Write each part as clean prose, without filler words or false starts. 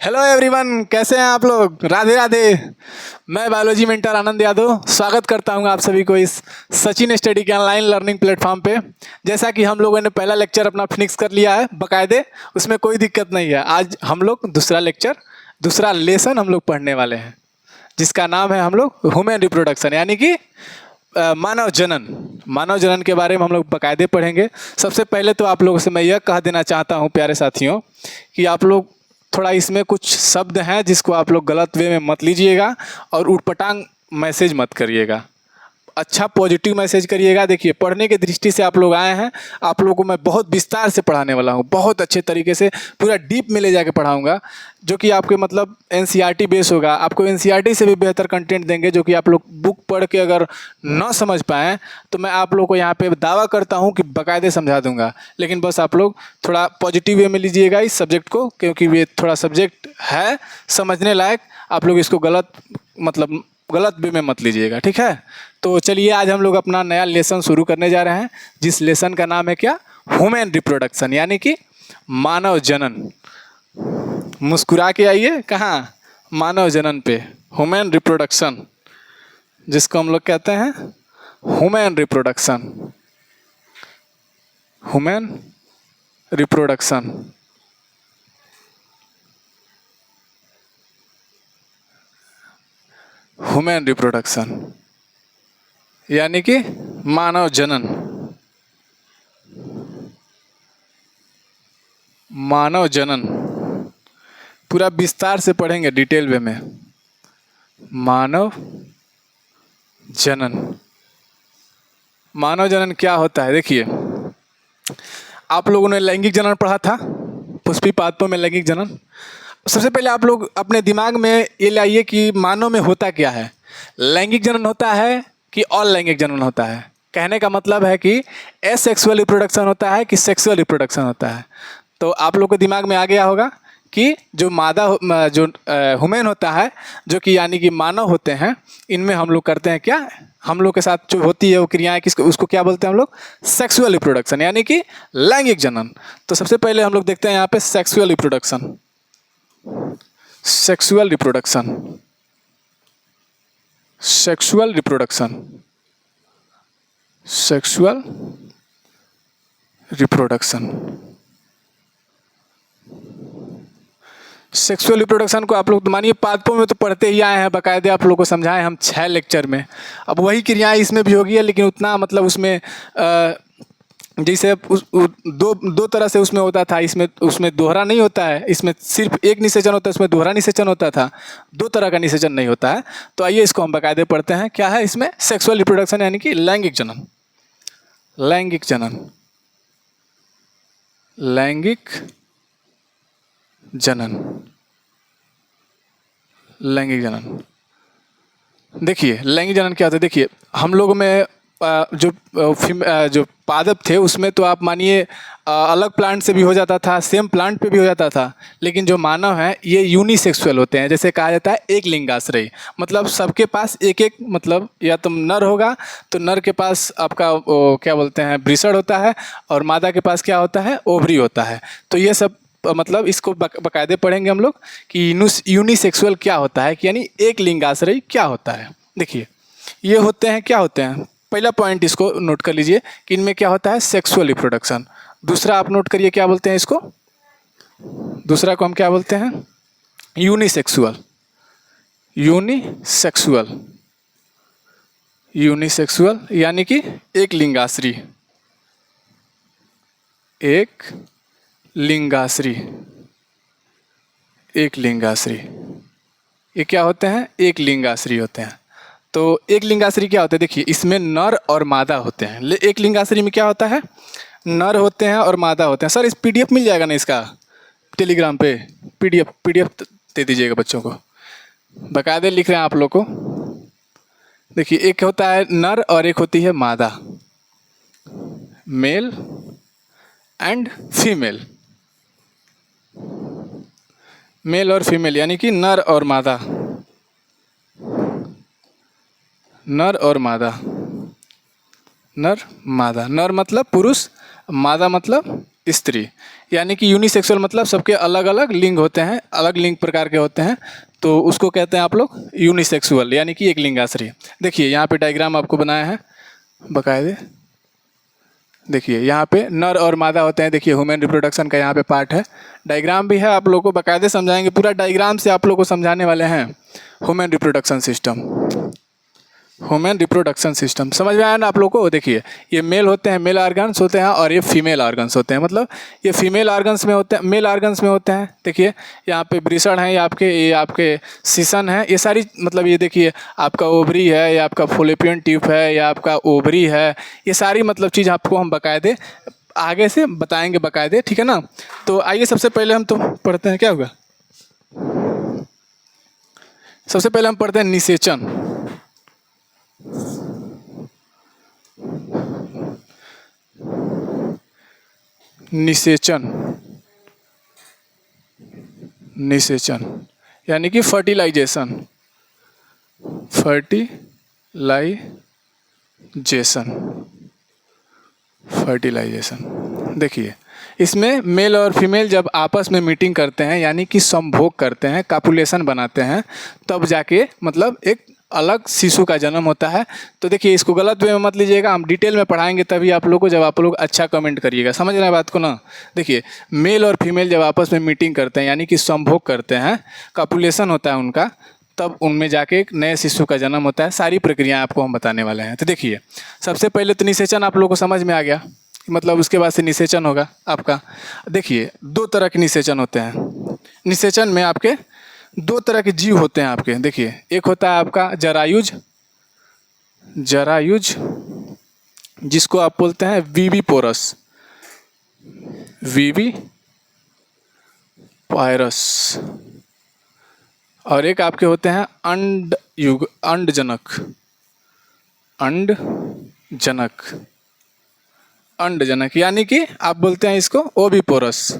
Hello everyone, कैसे हैं आप लोग। राधे राधे। मैं बायोलॉजी मेंटर आनंद यादव स्वागत करता हूं आप सभी को इस सचिन स्टडी के ऑनलाइन लर्निंग प्लेटफॉर्म पे। जैसा कि हम लोगों ने पहला लेक्चर अपना फिनिक्स कर लिया है बकायदे, उसमें कोई दिक्कत नहीं है। आज हम लोग दूसरा लेसन हम लोग पढ़ने वाले हैं, जिसका नाम है हम लोग ह्यूमन रिप्रोडक्शन, यानी कि मानव जनन के बारे में हम लोग बकायदे पढ़ेंगे। सबसे पहले तो आप लोगों से मैं यह कह देना चाहता हूँ प्यारे साथियों, कि आप लोग थोड़ा इसमें कुछ शब्द हैं जिसको आप लोग गलत वे में मत लीजिएगा और उटपटांग मैसेज मत करिएगा। अच्छा पॉजिटिव मैसेज करिएगा। देखिए, पढ़ने की दृष्टि से आप लोग आए हैं, आप लोगों को मैं बहुत विस्तार से पढ़ाने वाला हूँ, बहुत अच्छे तरीके से पूरा डीप में ले जाके पढ़ाऊँगा, जो कि आपके मतलब एनसीईआरटी बेस होगा। आपको एनसीईआरटी से भी बेहतर कंटेंट देंगे, जो कि आप लोग बुक पढ़ के अगर न समझ पाएँ तो मैं आप लोग को यहाँ पे दावा करता हूँ कि बाकायदे समझा दूँगा। लेकिन बस आप लोग थोड़ा पॉजिटिव वे में लीजिएगा इस सब्जेक्ट को, क्योंकि ये थोड़ा सब्जेक्ट है समझने लायक। आप लोग इसको गलत वे में मत लीजिएगा, ठीक है। तो चलिए, आज हम लोग अपना नया लेसन शुरू करने जा रहे हैं, जिस लेसन का नाम है क्या, ह्यूमन रिप्रोडक्शन, यानी कि मानव जनन। मुस्कुरा के आइए, कहाँ, मानव जनन पे, ह्यूमन रिप्रोडक्शन, जिसको हम लोग कहते हैं human reproduction. Human reproduction, human reproduction यानी कि मानव जनन। मानव जनन पूरा विस्तार से पढ़ेंगे, डिटेल वे में। मानव जनन, मानव जनन क्या होता है। देखिए, आप लोगों ने लैंगिक जनन पढ़ा था, पुष्पी पादपों में लैंगिक जनन। सबसे पहले आप लोग अपने दिमाग में ये लाइए कि मानव में होता क्या है। लैंगिक जनन होता है कि अलैंगिक जनन होता है। कहने का मतलब है कि एसेक्सुअल रिप्रोडक्शन होता है कि सेक्सुअल रिप्रोडक्शन होता है। तो आप लोग के दिमाग में आ गया होगा कि जो ह्यूमन होता है, जो कि यानी कि मानव होते हैं, इनमें हम लोग करते हैं क्या, हम लोग के साथ जो होती है वो क्रियाएं, उसको क्या बोलते हैं हम लोग, सेक्सुअल रिप्रोडक्शन, यानी कि लैंगिक जनन। तो सबसे पहले हम लोग देखते हैं यहाँ पे sexual reproduction. Sexual reproduction, sexual reproduction, sexual reproduction. Sexual reproduction को आप लोग तो मानिए पादपों में तो पढ़ते ही आए हैं, बाकायदे आप लोगों को समझाएं हम 6 लेक्चर में। अब वही क्रियाएं इसमें भी होगी है, लेकिन उतना मतलब उसमें जैसे दो तरह से उसमें होता था, उसमें दोहरा नहीं होता है, इसमें सिर्फ एक निषेचन होता है, उसमें दोहरा निषेचन होता था। 2 तरह का निषेचन नहीं होता है। तो आइए इसको हम बाकायदे पढ़ते हैं। क्या है इसमें, सेक्सुअल रिप्रोडक्शन यानी कि लैंगिक जनन। लैंगिक जनन, लैंगिक जनन, लैंगिक जनन। देखिए, लैंगिक जनन क्या होता है। देखिए, हम लोग में जो पादप थे उसमें तो आप मानिए अलग प्लांट से भी हो जाता था, सेम प्लांट पे भी हो जाता था। लेकिन जो मानव हैं ये यूनिसेक्सुअल होते हैं, जैसे कहा जाता है एक लिंगाश्रयी। मतलब सबके पास एक एक, मतलब या तो नर होगा तो नर के पास आपका क्या बोलते हैं, वृषण होता है, और मादा के पास क्या होता है, ओवरी होता है। तो ये सब मतलब इसको बाकायदे पढ़ेंगे हम लोग कि यूनिसेक्सुअल क्या होता है, कि यानी एक लिंगाश्रयी क्या होता है। देखिए, ये होते हैं, क्या होते हैं, पहला पॉइंट इसको नोट कर लीजिए कि इनमें क्या होता है, सेक्सुअल रिप्रोडक्शन। दूसरा आप नोट करिए, क्या बोलते हैं इसको, दूसरा को हम क्या बोलते हैं, यूनिसेक्सुअल। यूनिसेक्सुअल, यूनिसेक्सुअल यानी कि एक लिंगाश्री, एक लिंगाश्री, एक लिंगाश्री। ये क्या होते हैं, एक लिंगाश्री होते हैं। तो एक लिंगाश्री क्या होते हैं, देखिए इसमें नर और मादा होते हैं। एक लिंगाश्री में क्या होता है, नर होते हैं और मादा होते हैं। सर इस पीडीएफ मिल जाएगा ना इसका, टेलीग्राम पे पीडीएफ दे दीजिएगा बच्चों को, बाकायदे लिख रहे हैं आप लोग को। देखिए, एक होता है नर और एक होती है मादा, मेल एंड फीमेल। मेल और फीमेल यानी कि नर और मादा, नर और मादा। नर मादा, नर मतलब पुरुष, मादा मतलब स्त्री, यानी कि यूनिसेक्सुअल मतलब सबके अलग अलग लिंग होते हैं, अलग लिंग प्रकार के होते हैं, तो उसको कहते हैं आप लोग यूनिसेक्सुअल, यानी कि एक लिंगाश्री। देखिए यहाँ पे डायग्राम आपको बनाया है बकायदे। देखिए यहाँ पे नर और मादा होते हैं, देखिए ह्यूमन रिप्रोडक्शन का यहाँ पे पार्ट है, डायग्राम भी है, आप लोगों को बकायदे समझाएंगे, पूरा डायग्राम से आप लोगों को समझाने वाले हैं। Human reproduction system, human reproduction system समझ में आया ना आप लोगों को। देखिए ये मेल होते हैं, मेल ऑर्गन्स होते हैं, और ये फीमेल ऑर्गन्स होते हैं, मतलब ये फीमेल ऑर्गन्स में होते हैं, मेल ऑर्गन्स में होते हैं। देखिए यहाँ पे वृषण है, ये आपके सीसन है, ये सारी मतलब ये देखिए आपका ओवरी है, ये आपका फॉलोपियन ट्यूब है, या आपका ओवरी है, ये सारी मतलब चीज़ आपको हम बकायदे आगे से बताएंगे बकायदे, ठीक है ना। तो आइए सबसे पहले हम तो पढ़ते हैं, क्या होगा सबसे पहले हम पढ़ते हैं निषेचन। निषेचन, निषेचन यानी कि फर्टिलाइजेशन, फर्टिलाइजेशन, फर्टिलाइजेशन। देखिए इसमें मेल और फीमेल जब आपस में मीटिंग करते हैं, यानी कि संभोग करते हैं, कापुलेशन बनाते हैं, तब जाके मतलब एक अलग शिशु का जन्म होता है। तो देखिए इसको गलत वे में मत लीजिएगा, हम डिटेल में पढ़ाएंगे तभी आप लोग को, जब आप लोग अच्छा कमेंट करिएगा, समझ रहे हैं बात को ना। देखिए मेल और फीमेल जब आपस में मीटिंग करते हैं, यानी कि संभोग करते हैं, कापुलेशन होता है उनका, तब उनमें जाके एक नए शिशु का जन्म होता है। सारी प्रक्रिया आपको हम बताने वाले हैं। तो देखिए सबसे पहले तो निषेचन आप लोगों को समझ में आ गया, मतलब उसके बाद से निषेचन होगा आपका। देखिए दो तरह के निषेचन होते हैं, निषेचन में आपके दो तरह के जीव होते हैं आपके। देखिए एक होता है आपका जरायुज, जरायुज जिसको आप बोलते हैं विविपोरस, विविपायरस, और एक आपके होते हैं अंडयुग, अंडजनक, अंडजनक, अंडजनक यानी कि आप बोलते हैं इसको ओविपोरस,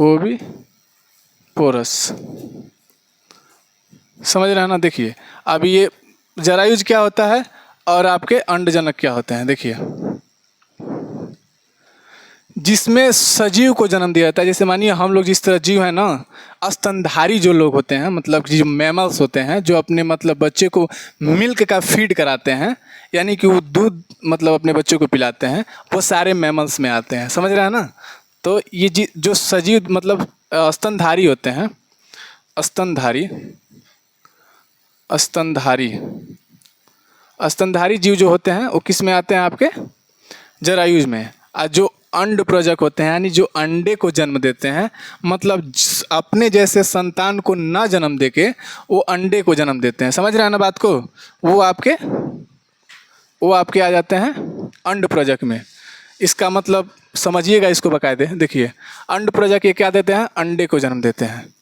ओविपोरस, समझ रहे हैं ना। देखिए अब ये जरायुज क्या होता है और आपके अंडजनक क्या होते हैं। देखिए जिसमें सजीव को जन्म दिया जाता है, जैसे मानिए हम लोग जिस तरह जीव है ना, स्तनधारी जो लोग होते हैं, मतलब जो मैमल्स होते हैं, जो अपने मतलब बच्चे को मिल्क का फीड कराते हैं, यानी कि वो दूध मतलब अपने बच्चों को पिलाते हैं, वो सारे मैमल्स में आते हैं, समझ रहे हैं ना। तो ये जो सजीव मतलब स्तनधारी होते हैं, स्तनधारी, स्तनधारी, स्तनधारी जीव जो होते हैं वो किस में आते हैं, आपके जरायुज में। और जो अंड प्रजक होते हैं, यानी जो अंडे को जन्म देते हैं, मतलब अपने जैसे संतान को ना जन्म देके वो अंडे को जन्म देते हैं, समझ रहे हैं ना बात को। वो आपके आ जाते हैं अंड प्रजक में। इसका मतलब समझिएगा इसको बकायदे। देखिए अंड प्रजक ये क्या देते हैं, अंडे को जन्म देते हैं।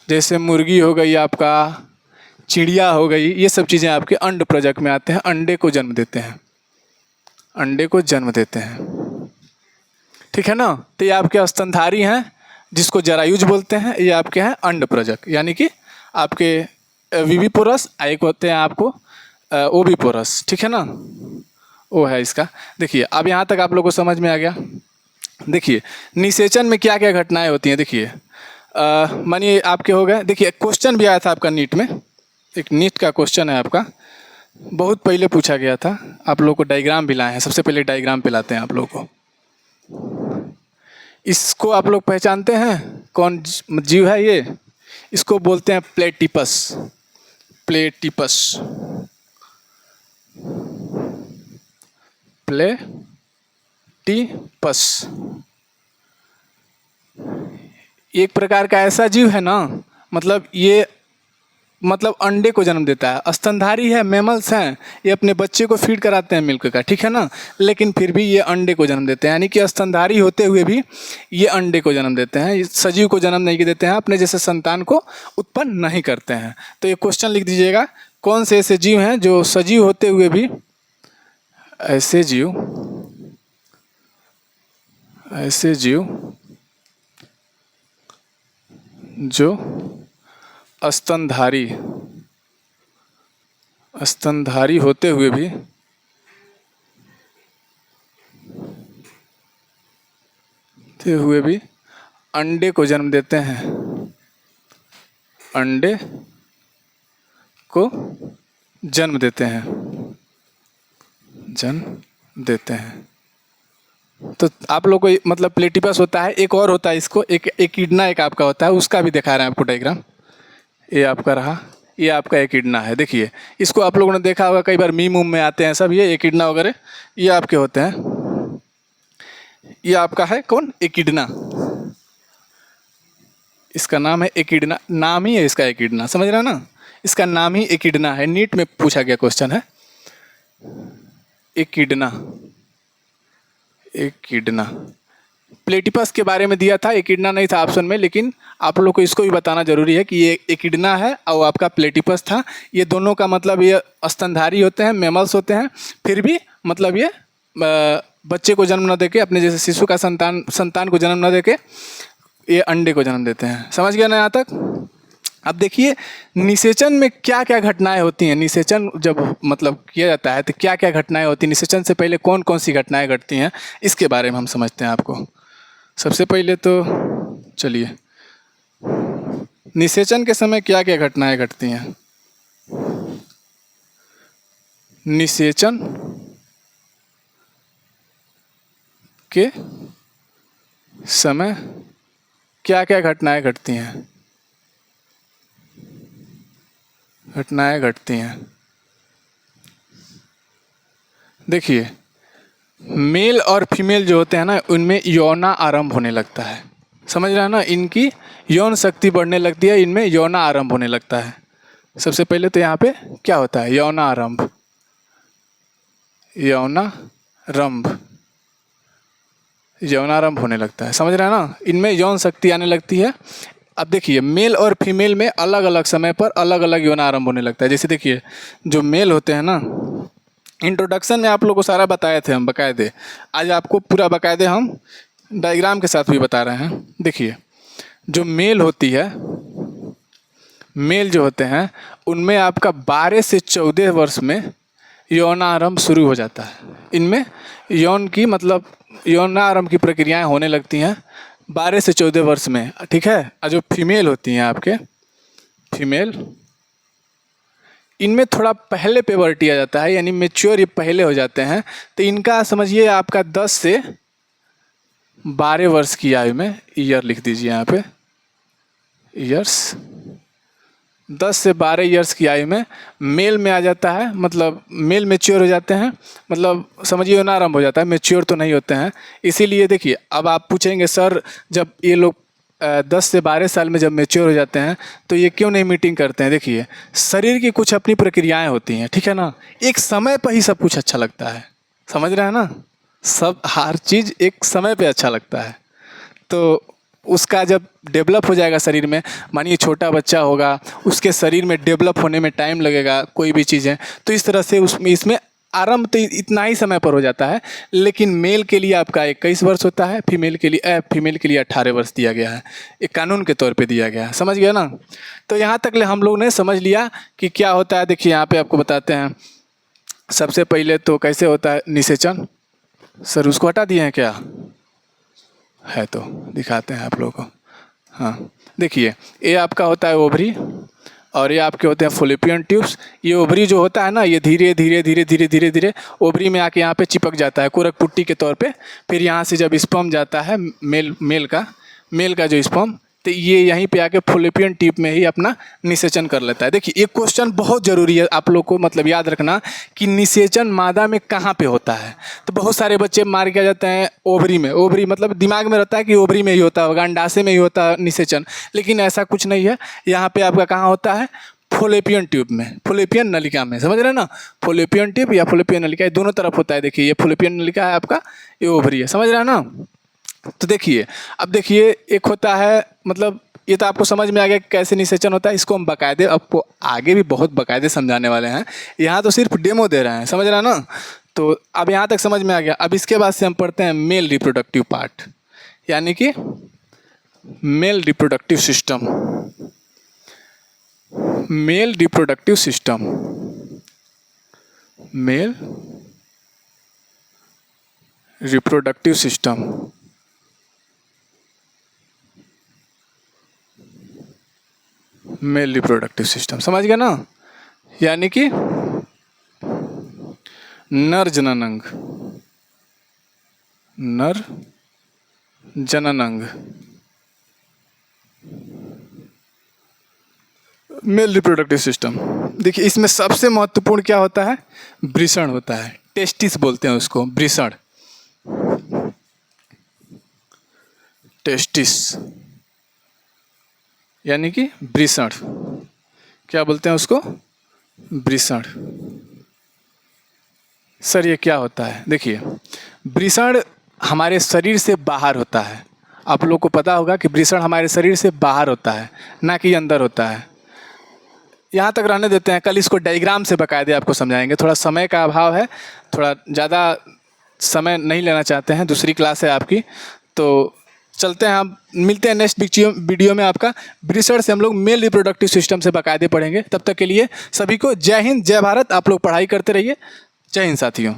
जैसे मुर्गी हो गई, आपका चिड़िया हो गई, ये सब चीज़ें आपके अंड प्रजक में आते हैं, अंडे को जन्म देते हैं, अंडे को जन्म देते हैं, ठीक है ना। तो ये आपके स्तनधारी हैं जिसको जरायुज बोलते हैं, ये आपके हैं अंड प्रजक, यानी कि आपके विविपोरस, एक होते हैं आपको ओविपोरस, ठीक है ना, वो है इसका। देखिए अब यहाँ तक आप लोगों को समझ में आ गया। देखिए निषेचन में क्या क्या घटनाएं होती हैं। देखिए मानिए आपके हो गए, देखिए क्वेश्चन भी आया था आपका नीट में, एक नीट का क्वेश्चन है आपका, बहुत पहले पूछा गया था। आप लोगों को डायग्राम भी लाए हैं, सबसे पहले डायग्राम पे लाते हैं आप लोगों को। इसको आप लोग पहचानते हैं कौन जीव है ये, इसको बोलते हैं प्लेटिपस, प्लेटिपस, प्लेटिपस। एक प्रकार का ऐसा जीव है ना, मतलब ये मतलब अंडे को जन्म देता है, स्तनधारी है, मैमल्स हैं, ये अपने बच्चे को फीड कराते हैं मिल्क का, ठीक है ना, लेकिन फिर भी ये अंडे को जन्म देते हैं, यानी कि स्तनधारी होते हुए भी ये अंडे को जन्म देते हैं, सजीव को जन्म नहीं देते हैं, अपने जैसे संतान को उत्पन्न नहीं करते हैं। तो ये क्वेश्चन लिख दीजिएगा, कौन से ऐसे जीव हैं जो सजीव होते हुए भी, ऐसे जीव, ऐसे जीव जो स्तनधारी, स्तनधारी होते हुए भी से हुए भी अंडे को जन्म देते हैं, अंडे को जन्म देते हैं, जन्म देते हैं। तो आप लोग को मतलब प्लेटिपस होता है, एक और होता है इसको, एक एकिडना एक आपका होता है, उसका भी दिखा रहे हैं आपको डायग्राम। ये आपका रहा, ये आपका एकिडना है। देखिए इसको आप लोगों ने देखा होगा, कई बार मीम में आते हैं सब, ये एकिडना वगैरह ये आपके होते हैं। ये आपका है कौन, एकिडना, इसका नाम है एकिडना, नाम ही है इसका एकिडना, समझ रहे हैं ना, इसका नाम ही एकिडना है। नीट में पूछा गया क्वेश्चन है एकिडना, एकिडना। प्लेटिपस के बारे में दिया था, एकिडना नहीं था ऑप्शन में, लेकिन आप लोग को इसको भी बताना जरूरी है कि ये एकिडना है और आपका प्लेटिपस था। ये दोनों का मतलब ये स्तनधारी होते हैं, मैमल्स होते हैं, फिर भी मतलब ये बच्चे को जन्म न देके, अपने जैसे शिशु का संतान को जन्म न देके ये अंडे को जन्म देते हैं। समझ गया ना यहाँ तक। अब देखिए निषेचन में क्या क्या घटनाएं होती हैं। निषेचन जब मतलब किया जाता है तो क्या क्या घटनाएं होती हैं, निषेचन से पहले कौन कौन सी घटनाएं घटती हैं, इसके बारे में हम समझते हैं आपको। सबसे पहले तो चलिए, निषेचन के समय क्या क्या घटनाएं घटती हैं। निषेचन के समय क्या क्या घटनाएं घटती हैं, घटनाएं घटती हैं। देखिए मेल और फीमेल जो होते हैं ना, उनमें यौना आरंभ होने लगता है। समझ रहे हैं ना, इनकी यौन शक्ति बढ़ने लगती है, इनमें यौना आरंभ होने लगता है। सबसे पहले तो यहाँ पे क्या होता है, यौना आरंभ, यौनारंभ, यौनारंभ होने लगता है। समझ रहे हैं ना, इनमें यौन शक्ति आने लगती है। अब देखिए मेल और फीमेल में अलग अलग समय पर अलग अलग यौनारंभ होने लगता है। जैसे देखिए जो मेल होते हैं ना, इंट्रोडक्शन में आप लोगों को सारा बताए थे हम बकायदे, आज आपको पूरा बकायदे हम डायग्राम के साथ भी बता रहे हैं। देखिए जो मेल होती है, मेल जो होते हैं उनमें आपका 12 से 14 वर्ष में यौनारंभ शुरू हो जाता है। इनमें यौन की मतलब यौनारंभ की प्रक्रियाएं होने लगती हैं 12 से 14 वर्ष में, ठीक है। और जो फीमेल होती हैं आपके, फीमेल, इनमें थोड़ा पहले पेवर्टी आ जाता है, यानी मेच्योर ये पहले हो जाते हैं। तो इनका समझिए आपका 10 से 12 वर्ष की आयु में, ईयर लिख दीजिए यहाँ पे, ईयर्स, 10 से 12 ईयर्स की आयु में मेल में आ जाता है, मतलब मेल मेच्योर हो जाते हैं, मतलब समझिए यौनारंभ हो जाता है, मेच्योर तो नहीं होते हैं। इसीलिए देखिए अब आप पूछेंगे सर जब ये लोग 10 से 12 साल में जब मेच्योर हो जाते हैं तो ये क्यों नहीं मीटिंग करते हैं। देखिए शरीर की कुछ अपनी प्रक्रियाएं होती हैं, ठीक है ना, एक समय पर ही सब कुछ अच्छा लगता है। समझ रहे हैं ना, सब हर चीज़ एक समय पे अच्छा लगता है। तो उसका जब डेवलप हो जाएगा शरीर में, मानिए छोटा बच्चा होगा, उसके शरीर में डेवलप होने में टाइम लगेगा कोई भी चीज़ें, तो इस तरह से उसमें इसमें आरंभ तो इतना ही समय पर हो जाता है। लेकिन मेल के लिए आपका 21 वर्ष होता है, फीमेल के लिए 18 वर्ष दिया गया है, एक कानून के तौर पे दिया गया है। समझ गया ना। तो यहाँ तक ले हम लोग ने समझ लिया कि क्या होता है। देखिए यहाँ पे आपको बताते हैं। सबसे पहले तो कैसे होता है निषेचन, सर उसको हटा दिए हैं क्या, है तो दिखाते हैं आप लोगों को। हाँ देखिए ये आपका होता है ओवरी, और ये आपके होते हैं फॉलोपियन ट्यूब्स। ये ओवरी जो होता है ना, ये धीरे धीरे धीरे धीरे धीरे धीरे ओवरी में आके यहाँ पे चिपक जाता है कोरक पुट्टी के तौर पे। फिर यहाँ से जब स्पर्म जाता है मेल का जो स्पर्म, तो ये यहीं पे आके फॉलोपियन ट्यूब में ही अपना निषेचन कर लेता है। देखिए एक क्वेश्चन बहुत ज़रूरी है आप लोग को मतलब याद रखना कि निषेचन मादा में कहाँ पे होता है। तो बहुत सारे बच्चे मार के आ जाते हैं ओवरी में, ओवरी मतलब दिमाग में रहता है कि ओवरी में ही होता होगा, अंडाशय में ही होता है निषेचन, लेकिन ऐसा कुछ नहीं है। यहाँ पे आपका कहाँ होता है, फॉलोपियन ट्यूब में, फॉलोपियन नलिका में। समझ रहे हैं ना, फॉलोपियन ट्यूब या फॉलोपियन नलिका ये दोनों तरफ होता है। देखिए ये फॉलोपियन नलिका है आपका, ये ओवरी है। समझ रहे हैं ना। तो देखिए अब देखिए एक होता है, मतलब ये तो आपको समझ में आ गया कैसे निषेचन होता है। इसको हम बाकायदे आपको आगे भी बहुत बाकायदे समझाने वाले हैं, यहाँ तो सिर्फ डेमो दे रहे हैं। समझ रहे हैं ना। तो अब यहाँ तक समझ में आ गया। अब इसके बाद से हम पढ़ते हैं मेल रिप्रोडक्टिव पार्ट, यानी कि male reproductive system. Male reproductive system, male reproductive system. Male reproductive system, समझ गया ना। यानी कि नर जनन अंग, नर जनन अंग, मेल रिप्रोडक्टिव सिस्टम। देखिए इसमें सबसे महत्वपूर्ण क्या होता है, वृषण होता है, टेस्टिस बोलते हैं उसको, वृषण, टेस्टिस यानी कि वृषण, क्या बोलते हैं उसको, वृषण। सर ये क्या होता है, देखिए वृषण हमारे शरीर से बाहर होता है। आप लोग को पता होगा कि वृषण हमारे शरीर से बाहर होता है, ना कि अंदर होता है। यहाँ तक रहने देते हैं, कल इसको डायग्राम से बाकायदे आपको समझाएंगे। थोड़ा समय का अभाव है, थोड़ा ज़्यादा समय नहीं लेना चाहते हैं, दूसरी क्लास है आपकी, तो चलते हैं। हम मिलते हैं नेक्स्ट वीडियो में। आपका वृषण से हम लोग मेल रिप्रोडक्टिव सिस्टम से बाकायदे पढ़ेंगे। तब तक के लिए सभी को जय हिंद, जय भारत। आप लोग पढ़ाई करते रहिए। जय हिंद साथियों।